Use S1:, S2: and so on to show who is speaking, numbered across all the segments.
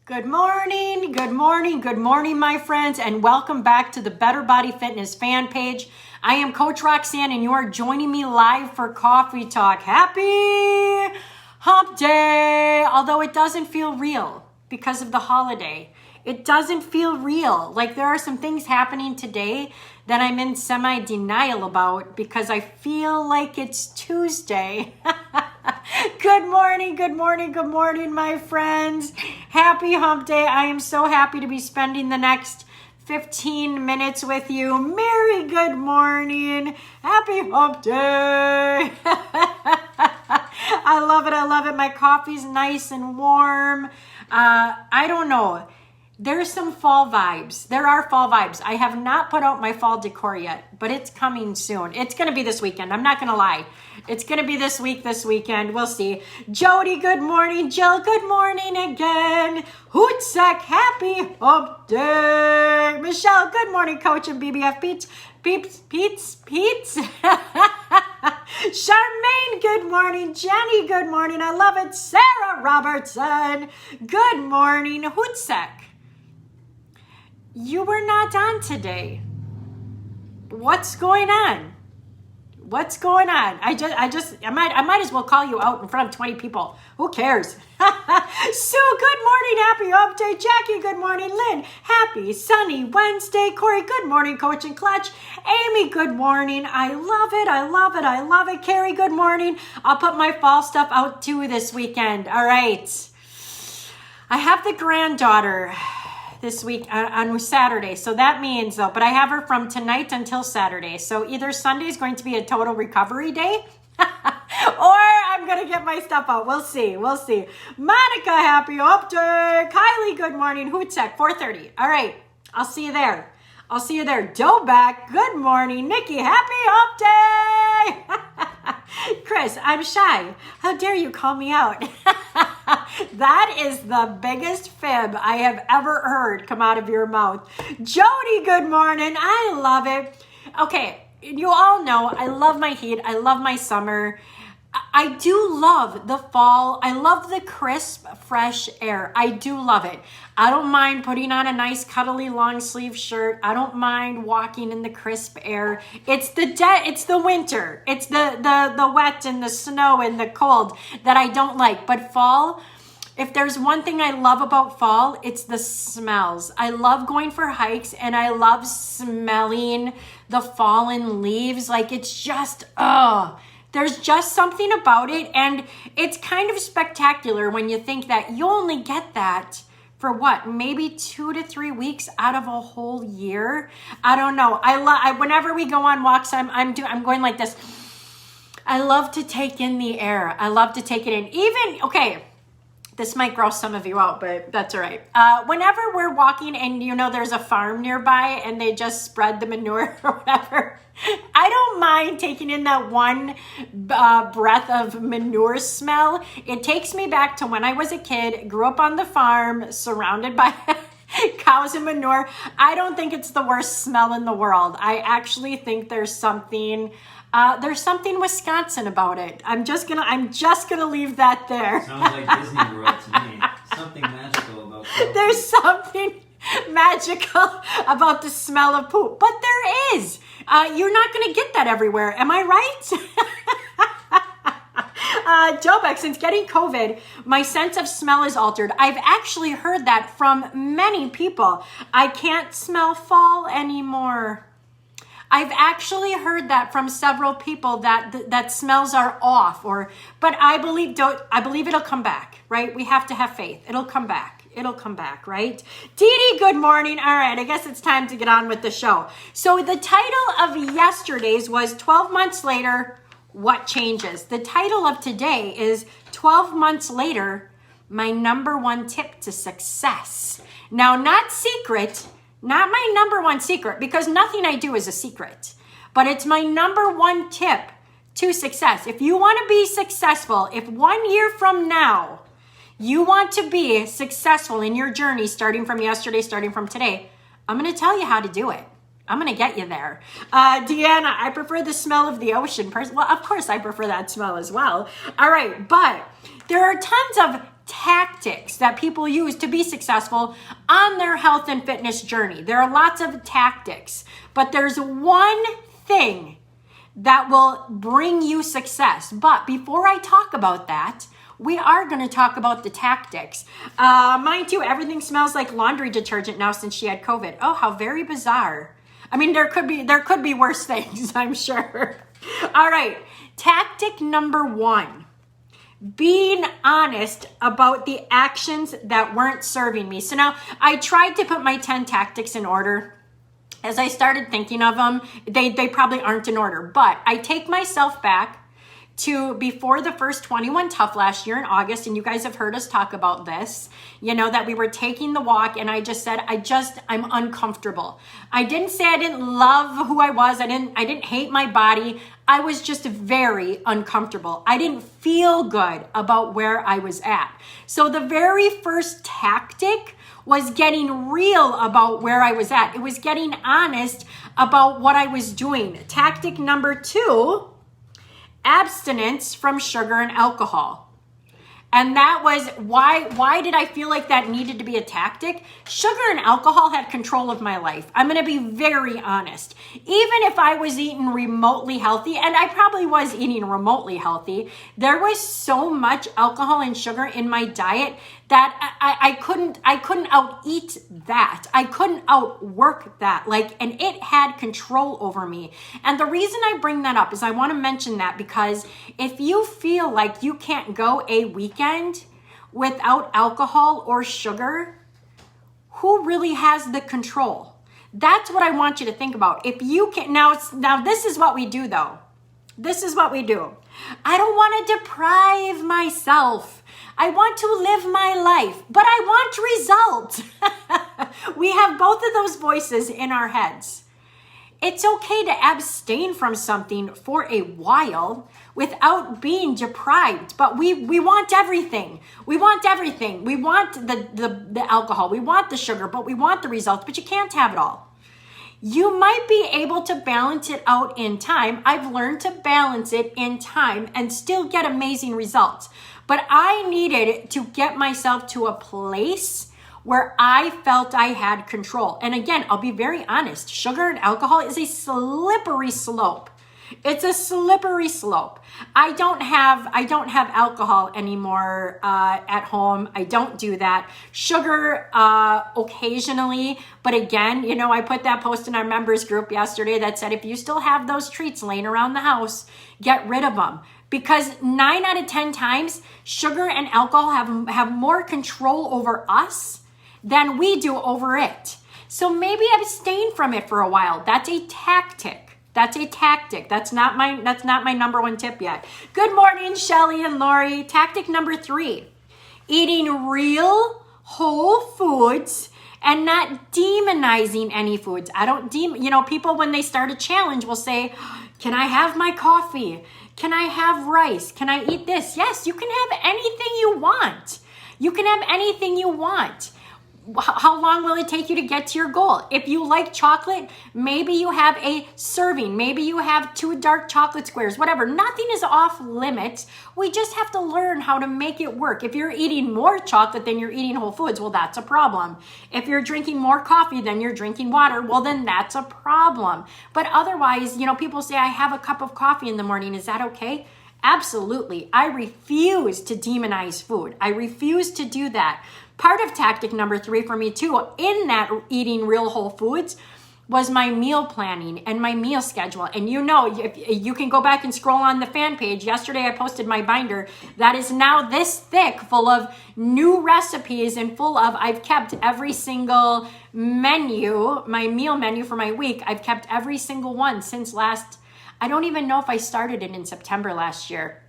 S1: Good morning, good morning, good morning, my friends, and welcome back to the Better Body Fitness fan page. I am Coach Roxanne, and you are joining me live for Coffee Talk. Happy Hump Day! Although it doesn't feel real because of the holiday. It doesn't feel real. Like there are some things happening today that I'm in semi-denial about because I feel like it's Tuesday. Good morning, good morning, good morning, my friends. Happy Hump Day. I am so happy to be spending the next 15 minutes with you. Merry good morning. Happy Hump Day. I love it. I love it. My coffee's nice and warm. I don't know. There's some fall vibes. There are fall vibes. I have not put out my fall decor yet, but it's coming soon. It's going to be this weekend. I'm not going to lie. It's going to be this weekend. We'll see. Jody, good morning. Jill, good morning again. Hootsack, happy Hump Day. Michelle, good morning, Coach and BBF Pete's. Charmaine, good morning. Jenny, good morning. I love it. Sarah Robertson, good morning. Hootsack, you were not on today. What's going on? What's going on? I might as well call you out in front of 20 people. Who cares? Sue, good morning. Happy Hump Day. Jackie, good morning. Lynn, happy sunny Wednesday. Corey, good morning. Coach and Clutch. Amy, good morning. I love it. I love it. I love it. Carrie, good morning. I'll put my fall stuff out too this weekend. All right. I have the granddaughter this week on Saturday. So that means though, but I have her from tonight until Saturday. So either Sunday is going to be a total recovery day or I'm going to get my stuff out. We'll see. We'll see. Monica, happy Hump Day. Kylie, good morning. Hootsack, 4:30. All right. I'll see you there. I'll see you there. Doback, good morning. Nikki, happy Hump Day. Chris, I'm shy. How dare you call me out? That is the biggest fib I have ever heard come out of your mouth. Jody, good morning. I love it. Okay, you all know I love my heat. I love my summer. I do love the fall. I love the crisp, fresh air. I do love it. I don't mind putting on a nice cuddly long sleeve shirt. I don't mind walking in the crisp air. It's the winter. It's the wet and the snow and the cold that I don't like. But fall, if there's one thing I love about fall, it's the smells. I love going for hikes and I love smelling the fallen leaves. Like it's just, there's just something about it, and it's kind of spectacular when you think that you only get that for what, maybe 2 to 3 weeks out of a whole year. I don't know. Whenever we go on walks, I'm going like this. I love to take in the air. I love to take it in. Okay, this might gross some of you out, but that's all right. Whenever we're walking and there's a farm nearby and they just spread the manure or whatever, I don't mind taking in that one breath of manure smell. It takes me back to when I was a kid, grew up on the farm, surrounded by cows and manure. I don't think it's the worst smell in the world. I actually think there's something Wisconsin about it. I'm just gonna leave that there.
S2: Sounds like Disney World to me. Something magical about that.
S1: There's something magical about the smell of poop, but there is. You're not gonna get that everywhere. Am I right? Jobeck, since getting COVID, my sense of smell is altered. I've actually heard that from many people. I can't smell fall anymore. I've actually heard that from several people that smells are off, but I believe it'll come back, right? We have to have faith. It'll come back. It'll come back, right? Dee Dee, good morning. All right, I guess it's time to get on with the show. So the title of yesterday's was 12 months later, what changes? The title of today is 12 months later, my number one tip to success. Now, not secret, not my number one secret, because nothing I do is a secret, but it's my number one tip to success. If you want to be successful, if 1 year from now, you want to be successful in your journey, starting from yesterday, starting from today, I'm going to tell you how to do it. I'm going to get you there. Deanna, I prefer the smell of the ocean. Well, of course I prefer that smell as well. All right, but there are tons of tactics that people use to be successful on their health and fitness journey. There are lots of tactics, but there's one thing that will bring you success. But before I talk about that, we are going to talk about the tactics. Mine too, everything smells like laundry detergent now since she had COVID. Oh, how very bizarre. I mean, there could be worse things, I'm sure. All right, tactic number 1. Being honest about the actions that weren't serving me. So now I tried to put my 10 tactics in order. As I started thinking of them, they probably aren't in order, but I take myself back to before the first 21 Tough last year in August, and you guys have heard us talk about this, that we were taking the walk, and I just said, I'm uncomfortable. I didn't say I didn't love who I was. I didn't hate my body. I was just very uncomfortable. I didn't feel good about where I was at. So the very first tactic was getting real about where I was at. It was getting honest about what I was doing. Tactic number 2, abstinence from sugar and alcohol. And that was why did I feel like that needed to be a tactic? Sugar and alcohol had control of my life. I'm going to be very honest. Even if I was eating remotely healthy, and I probably was eating remotely healthy, there was so much alcohol and sugar in my diet that I couldn't out-eat that. I couldn't outwork that. And it had control over me. And the reason I bring that up is I want to mention that because if you feel like you can't go a weekend without alcohol or sugar, who really has the control? That's what I want you to think about. If you can, now this is what we do though. This is what we do. I don't want to deprive myself. I want to live my life, but I want results. We have both of those voices in our heads. It's okay to abstain from something for a while without being deprived, but we want everything. We want everything. We want the alcohol. We want the sugar, but we want the results, but you can't have it all. You might be able to balance it out in time. I've learned to balance it in time and still get amazing results. But I needed to get myself to a place where I felt I had control. And again, I'll be very honest, sugar and alcohol is a slippery slope. It's a slippery slope. I don't have alcohol anymore at home. I don't do that. Sugar occasionally, but again, I put that post in our members group yesterday that said if you still have those treats laying around the house, get rid of them. Because 9 out of 10 times, sugar and alcohol have more control over us than we do over it. So maybe abstain from it for a while. That's a tactic. That's a tactic. That's not my number 1 tip yet. Good morning, Shelly and Lori. Tactic number 3, eating real whole foods and not demonizing any foods. People when they start a challenge will say, can I have my coffee? Can I have rice? Can I eat this? Yes, you can have anything you want. You can have anything you want. How long will it take you to get to your goal? If you like chocolate, maybe you have a serving. Maybe you have 2 dark chocolate squares, whatever. Nothing is off limits. We just have to learn how to make it work. If you're eating more chocolate than you're eating whole foods, well, that's a problem. If you're drinking more coffee than you're drinking water, well, then that's a problem. But otherwise, people say, I have a cup of coffee in the morning. Is that okay? Absolutely. I refuse to demonize food. I refuse to do that. Part of tactic number 3 for me too, in that eating real whole foods, was my meal planning and my meal schedule. And if you can go back and scroll on the fan page. Yesterday I posted my binder that is now this thick, full of new recipes and I've kept every single menu, my meal menu for my week. I've kept every single one since I don't even know if I started it in September last year.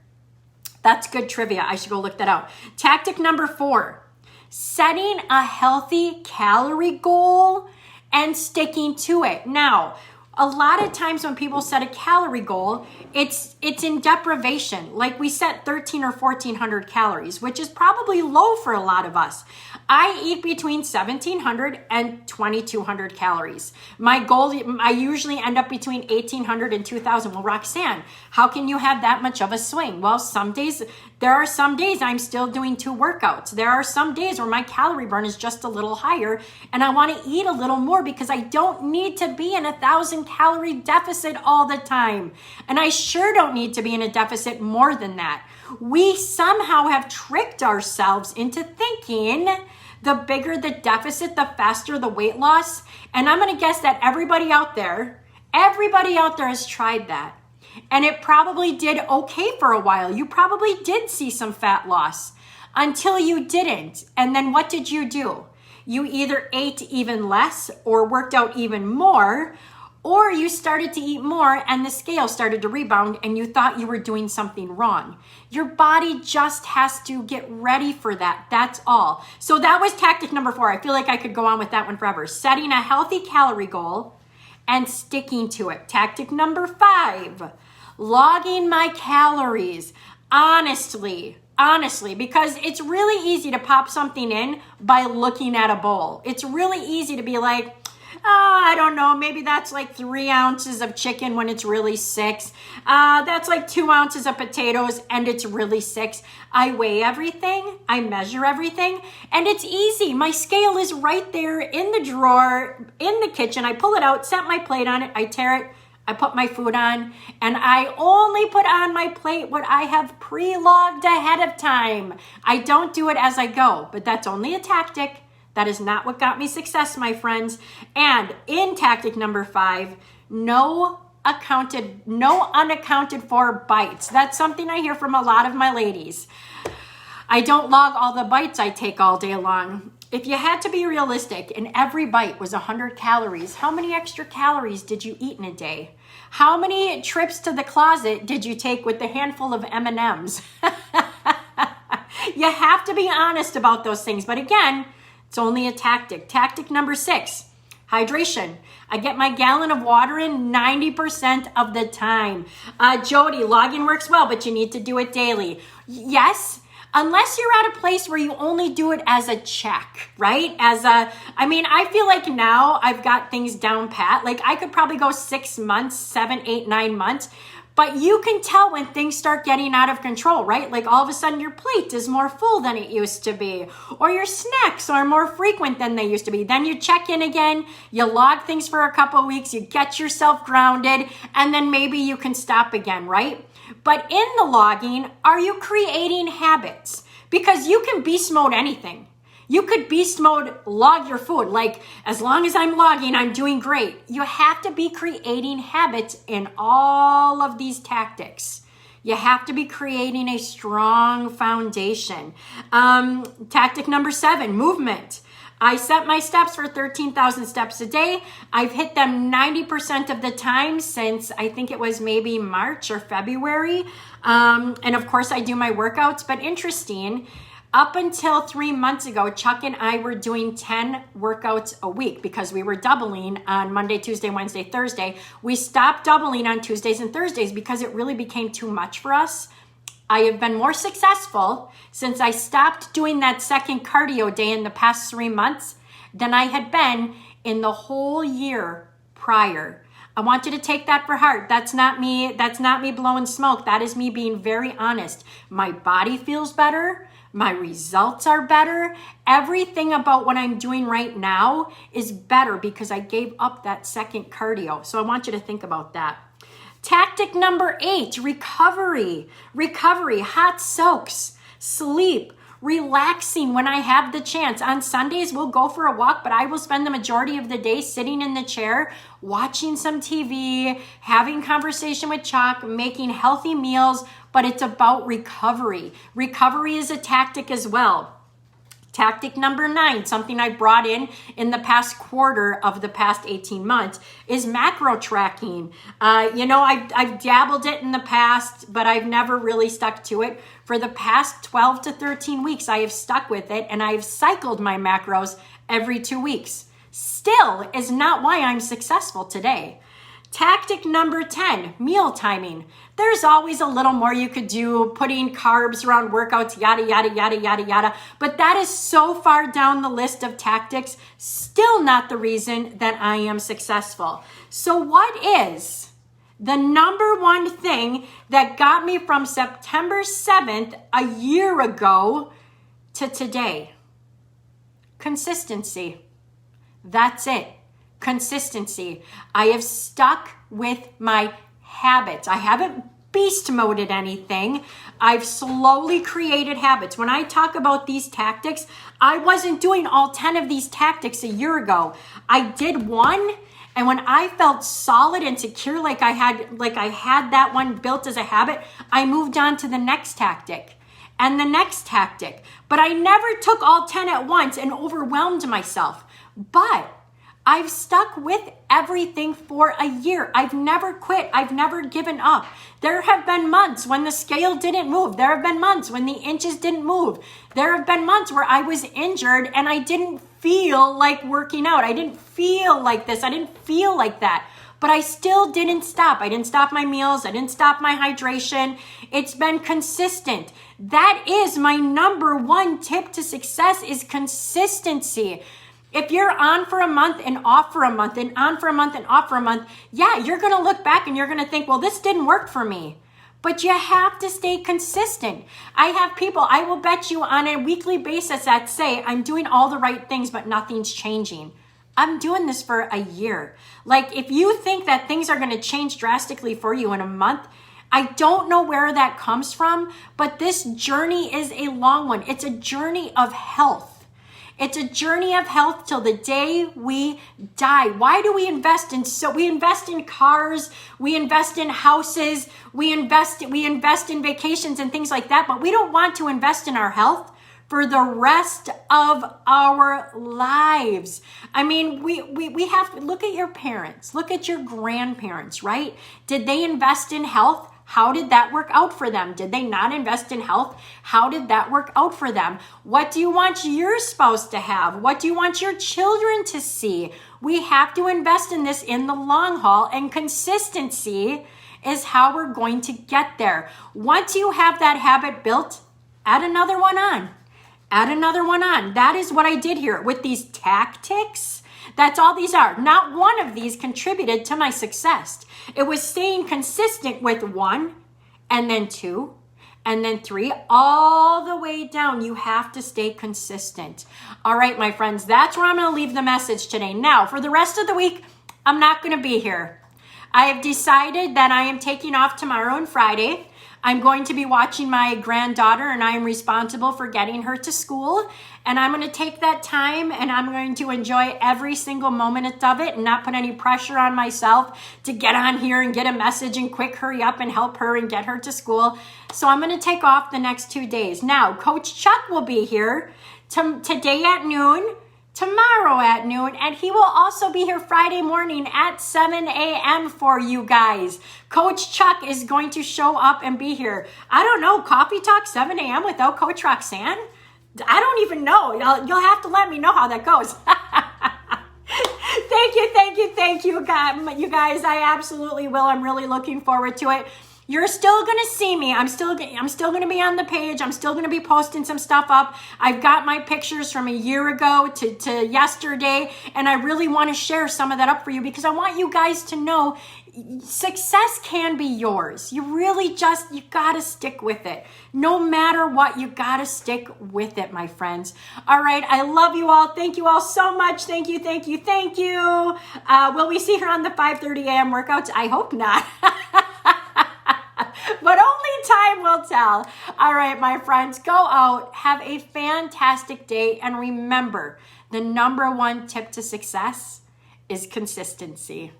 S1: That's good trivia. I should go look that out. Tactic number 4. Setting a healthy calorie goal and sticking to it. Now, a lot of times when people set a calorie goal, it's in deprivation. Like we set 13 or 1400 calories, which is probably low for a lot of us. I eat between 1,700 and 2,200 calories. My goal, I usually end up between 1,800 and 2,000. Well, Roxanne, how can you have that much of a swing? Well, there are some days I'm still doing 2 workouts. There are some days where my calorie burn is just a little higher and I want to eat a little more because I don't need to be in a 1,000 calorie deficit all the time. And I sure don't need to be in a deficit more than that. We somehow have tricked ourselves into thinking the bigger the deficit, the faster the weight loss. And I'm going to guess that everybody out there has tried that. And it probably did okay for a while. You probably did see some fat loss until you didn't. And then what did you do? You either ate even less or worked out even more, or you started to eat more and the scale started to rebound and you thought you were doing something wrong. Your body just has to get ready for that. That's all. So that was tactic number 4. I feel like I could go on with that one forever. Setting a healthy calorie goal and sticking to it. Tactic number 5, logging my calories. Honestly, because it's really easy to pop something in by looking at a bowl. It's really easy to be like, I don't know, maybe that's like 3 ounces of chicken when it's really 6. That's like 2 ounces of potatoes and it's really 6. I weigh everything, I measure everything, and it's easy. My scale is right there in the drawer, in the kitchen. I pull it out, set my plate on it, I tear it, I put my food on, and I only put on my plate what I have pre-logged ahead of time. I don't do it as I go, but that's only a tactic. That is not what got me success, my friends. And in tactic number 5, no unaccounted for bites. That's something I hear from a lot of my ladies. I don't log all the bites I take all day long. If you had to be realistic and every bite was 100 calories, how many extra calories did you eat in a day? How many trips to the closet did you take with the handful of M&Ms? You have to be honest about those things. But again, it's only a tactic. Tactic number 6, hydration. I get my gallon of water in 90% of the time. Jody, logging works well, but you need to do it daily. Yes, unless you're at a place where you only do it as a check, right? I feel like now I've got things down pat. Like I could probably go 6 months, 7, 8, 9 months. But you can tell when things start getting out of control, right? Like all of a sudden your plate is more full than it used to be, or your snacks are more frequent than they used to be. Then you check in again, you log things for a couple of weeks, you get yourself grounded, and then maybe you can stop again, right? But in the logging, are you creating habits? Because you can beast mode anything. You could beast mode log your food. Like, as long as I'm logging, I'm doing great. You have to be creating habits in all of these tactics. You have to be creating a strong foundation. Tactic number 7, movement. I set my steps for 13,000 steps a day. I've hit them 90% of the time since I think it was maybe March or February. And of course I do my workouts, but interesting. Up until 3 months ago, Chuck and I were doing 10 workouts a week because we were doubling on Monday, Tuesday, Wednesday, Thursday. We stopped doubling on Tuesdays and Thursdays because it really became too much for us. I have been more successful since I stopped doing that second cardio day in the past 3 months than I had been in the whole year prior. I want you to take that for heart. That's not me blowing smoke. That is me being very honest. My body feels better. My results are better. Everything about what I'm doing right now is better because I gave up that second cardio. So I want you to think about that. Tactic number 8, recovery. Recovery, hot soaks, sleep, relaxing when I have the chance. On Sundays, we'll go for a walk, but I will spend the majority of the day sitting in the chair, watching some TV, having conversation with Chuck, making healthy meals, but it's about recovery. Recovery is a tactic as well. Tactic number 9, something I brought in the past quarter of the past 18 months, is macro tracking. I've dabbled it in the past, but I've never really stuck to it. For the past 12 to 13 weeks, I have stuck with it, and I've cycled my macros every 2 weeks. Still is not why I'm successful today. Tactic number 10, meal timing. There's always a little more you could do, putting carbs around workouts, yada, yada, yada, yada, yada. But that is so far down the list of tactics, still not the reason that I am successful. So what is the number one thing that got me from September 7th, a year ago, to today? Consistency. That's it. Consistency. I have stuck with my habits. I haven't beast moded anything. I've slowly created habits. When I talk about these tactics, I wasn't doing all 10 of these tactics a year ago. I did one, and when I felt solid and secure, like I had that one built as a habit, I moved on to the next tactic and the next tactic. But I never took all 10 at once and overwhelmed myself. But I've stuck with everything for a year. I've never quit. I've never given up. There have been months when the scale didn't move. There have been months when the inches didn't move. There have been months where I was injured and I didn't feel like working out. I didn't feel like this. I didn't feel like that. But I still didn't stop. I didn't stop my meals. I didn't stop my hydration. It's been consistent. That is my number one tip to success, is consistency. If you're on for a month and off for a month and on for a month and off for a month, yeah, you're going to look back and you're going to think, well, this didn't work for me. But you have to stay consistent. I have people, I will bet you on a weekly basis, that say, I'm doing all the right things, but nothing's changing. I'm doing this for a year. Like, if you think that things are going to change drastically for you in a month, I don't know where that comes from, but this journey is a long one. It's a journey of health. It's a journey of health till the day we die. Why do we invest in we invest in cars, we invest in houses, we invest in vacations and things like that, but we don't want to invest in our health for the rest of our lives. I mean, we have to look at your parents, look at your grandparents, right? Did they invest in health? How did that work out for them? Did they not invest in health? How did that work out for them? What do you want your spouse to have? What do you want your children to see? We have to invest in this in the long haul, and consistency is how we're going to get there. Once you have that habit built, add another one on. Add another one on. That is what I did here with these tactics. That's all these are. Not one of these contributed to my success. It was staying consistent with 1, and then 2, and then 3, all the way down. You have to stay consistent. All right, my friends, that's where I'm going to leave the message today. Now, for the rest of the week, I'm not going to be here. I have decided that I am taking off tomorrow and Friday. I'm going to be watching my granddaughter, and I am responsible for getting her to school. And I'm going to take that time, and I'm going to enjoy every single moment of it and not put any pressure on myself to get on here and get a message and quick hurry up and help her and get her to school. So I'm going to take off the next 2 days. Now, Coach Chuck will be here today at noon, tomorrow at noon, and he will also be here Friday morning at 7 a.m. for you guys. Coach Chuck is going to show up and be here. I don't know, Coffee Talk 7 a.m. without Coach Roxanne? I don't even know. You'll have to let me know how that goes. Thank you, you guys. I absolutely will. I'm really looking forward to it. You're still going to see me. I'm still going to be on the page. I'm still going to be posting some stuff up. I've got my pictures from a year ago to yesterday, and I really want to share some of that up for you because I want you guys to know success can be yours. You got to stick with it. No matter what, you got to stick with it, my friends. All right. I love you all. Thank you all so much. Thank you. Will we see her on the 5:30 a.m. workouts? I hope not. But only time will tell. All right, my friends, go out, have a fantastic day, and remember, the number one tip to success is consistency.